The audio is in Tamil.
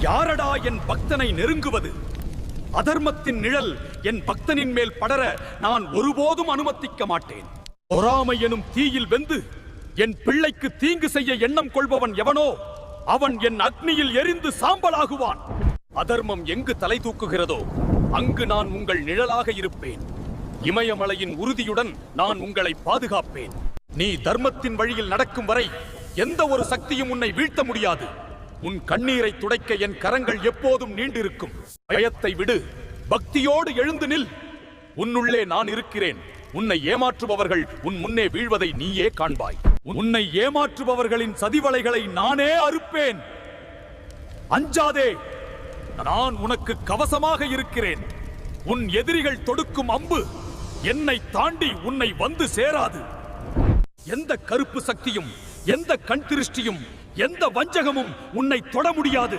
யாரடா என் பக்தனை நெருங்குவது? அதர்மத்தின் நிழல் என் பக்தனின் மேல் படர நான் ஒருபோதும் அனுமதிக்க மாட்டேன். பொறாமை எனும் தீயில் வெந்து என் பிள்ளைக்கு தீங்கு செய்ய எண்ணம் கொள்பவன் எவனோ அவன் என் அக்னியில் எரிந்து சாம்பலாகுவான். அதர்மம் எங்கு தலை தூக்குகிறதோ அங்கு நான் உங்கள் நிழலாக இருப்பேன். இமயமலையின் உறுதியுடன் நான் உங்களை பாதுகாப்பேன். நீ தர்மத்தின் வழியில் நடக்கும் வரை எந்த ஒரு சக்தியும் உன்னை வீழ்த்த முடியாது. உன் கண்ணீரை துடைக்க என் கரங்கள் எப்போதும் நீண்டிருக்கும். பயத்தை விடு, பக்தியோடு எழுந்து நில். உன்னுள்ளே நான் இருக்கிறேன். உன்னை ஏமாற்றுபவர்கள் உன் முன்னே வீழ்வதை நீயே காண்பாய். உன்னை ஏமாற்றுபவர்களின் சதிவலைகளை நானே அறுப்பேன். அஞ்சாதே, நான் உனக்கு கவசமாக இருக்கிறேன். உன் எதிரிகள் தொடுக்கும் அம்பு என்னை தாண்டி உன்னை வந்து சேராது. எந்த கருப்பு சக்தியும், எந்த கண் திருஷ்டியும், எந்த வஞ்சகமும் உன்னை தொட முடியாது.